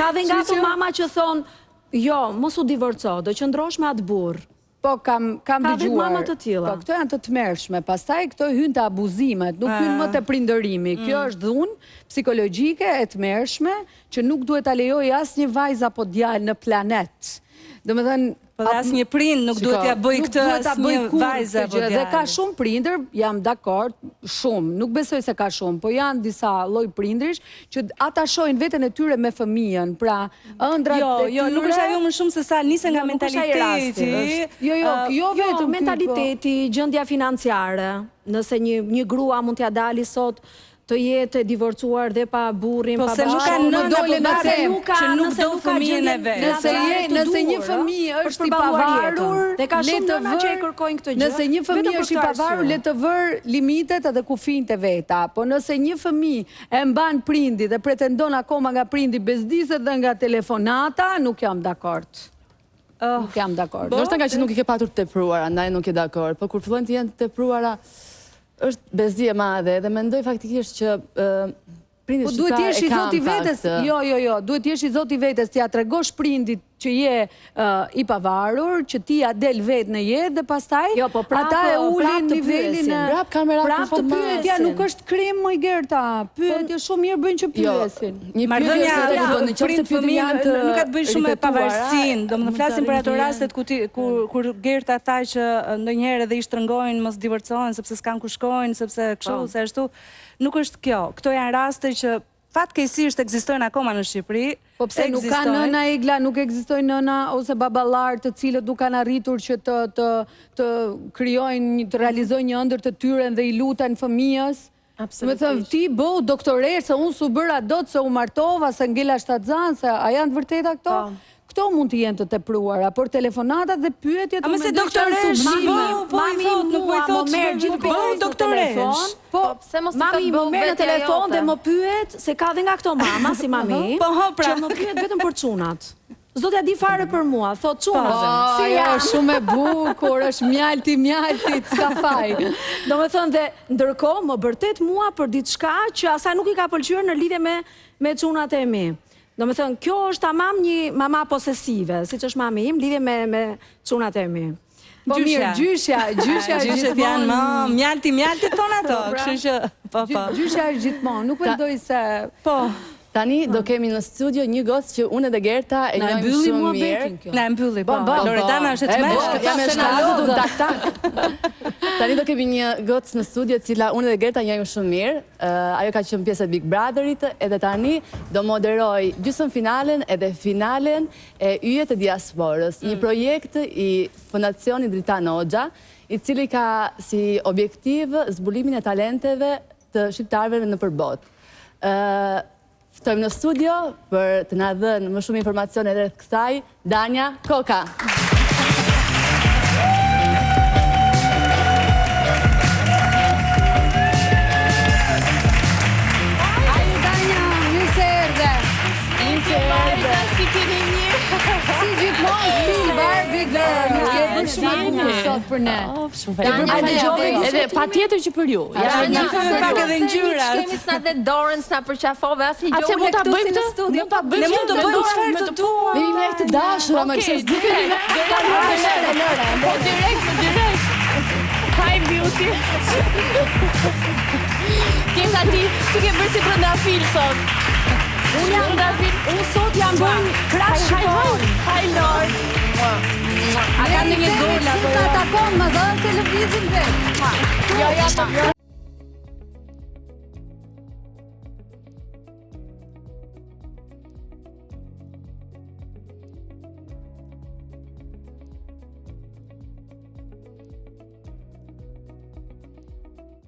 Ka dhe nga të mama që thonë, jo, mos u divorco, do qëndrosh me atë burr. Po, kam dëgjuar. Po, këto janë të tmerrshme. Pastaj këto hyn të abuzimet, nuk hyn më të prindërimi. Kjo është dhunë psikologjike e tmerrshme që nuk duhet ta lejojë asnjë vajzë apo djalë në planet. Domethënë, dhe asnjë prind nuk duhet t'ja bëj këtë asnjë vajzë apo djalë. Dhe ka shumë prindër, jam dakord, shumë, nuk besoj se ka shumë, po janë disa lloj prindrish që ata shohin veten e tyre me fëmijën, pra ëndrat e tyre. Jo, nuk është ajo më shumë se sa nise nga mentaliteti. Jo vetëm mentaliteti, gjendja financiare. Nëse një grua mund t'ja dali sot të jetë e divorcuar dhe pa burrin, pa bashkë. Po se nuk ka nëna apo babe që nuk do fëmijën e vet. Nëse një fëmijë është i pavarur, dhe ka shumë nëna që e kërkojnë këtë gjë. Nëse një fëmijë është i pavarur, le të vër limitet edhe kufinë e veta. Po nëse një fëmijë e mban prindi dhe pretendon akoma nga prindi bezdiset dhe nga telefonata, nuk jam dakord. Nuk jam dakord. Ndoshta nga që nuk i ke patur të tepruara, ndaj nuk je dakord. Po kur fillojnë të jenë të tepruara, është bezi e madhe dhe mendoj faktikisht që prindit shqiptar e kanë fakt. Jo, duhet t'jesh i zoti vetes, t'ja tregosh prindit që je i pavarur, që ti ja del vetë në jetë dhe pastaj ata e ulin nivelin e... Prap të pyetja nuk është krim më i Gerta. Pyetje shumë mirë bëjnë që pyesin. Marrëdhënia prind fëmijë nuk ka të bëjë shumë me pavarësinë. Domethënë flasim për ato rastet kur Gerta tha që ndonjëherë edhe i shtrëngojnë mos divorcohen sepse s'kan ku shkojnë, sepse kështu, se ashtu. Nuk është kjo. Këto janë raste që fatkeqësisht ekzistojnë akoma në Shqipëri. Po pse nuk ka nëna Egla, nuk ekzistojnë nëna ose baballar të cilët nuk kanë arritur që të krijojnë, të realizojnë një ëndër të tyre dhe i luten fëmijës? Me thënë, ti bëu doktoresë, unë su bëra dot se u martova, se ngela shtatzan, se a janë të vërteta këto? Këto mund të jenë të tepruara, por telefonatat dhe pyetjet... A me se doktoresh, mami mua më merë gjithë për doktoresh. Mami më merë në telefon dhe më pyet, se ka dhe nga këto mama, si mami, që më pyet vetëm për çunat. S'do t'ja di fare për mua, thot çunat. Ajo është shumë e bukur, është mjalti, s'ka faj. Do me thënë dhe ndërkohë më bërtet mua për diçka që asaj nuk i ka pëlqyer në lidhje me çunat e mi. Do me thënë, kjo është tamam një mama posesive, si që është mami im, lidhje me çunat e mi. Po mirë, gjyshja janë më mjalti tonë ato, kështu që... Gjyshja është gjithmonë, nuk mendoj se... Tani do kemi në studio një gocë që unë dhe Gerta e njojmë shumë mirë. Na e mbylli, po. Loredana është e tmeshkët. Jam e shkallë. Tani do kemi një gocë në studio cila unë dhe Gerta njojmë shumë mirë. Ajo ka qenë pjesë e Big Brotherit edhe tani do moderoj gjysmë finalen edhe finalen e Yjet e Diasporës. Një projekt i Fondacionit Dritan Hoxha, i cili ka si objektiv zbulimin e talenteve të shqiptarëve në përbot. Ftojmë në studio për të na dhënë më shumë informacione rreth kësaj, Danja Koka. Ajde Danja, mirë se erdhe. Si keni mirë? Si gjithmonë, si Barbie Girl. Shumë e bukur sot për ne. Edhe patjetër që për ju. Ja, pak edhe ngjyra. Kemi s'na dhe dorën, s'na përqafove, asnjë gjë. A mund ta bëjmë këtë studio? Ne mund të bëjmë çfarë të dua. Ne jemi të dashura më kështu dikeni. Po direkt. Hi beauty. Kinga ti ke bërë si brenda fil sot. Unë sot jam bërë crash Hi Lord. A ka një dola? Si sa takon, ma zënë se lëvizin vetë.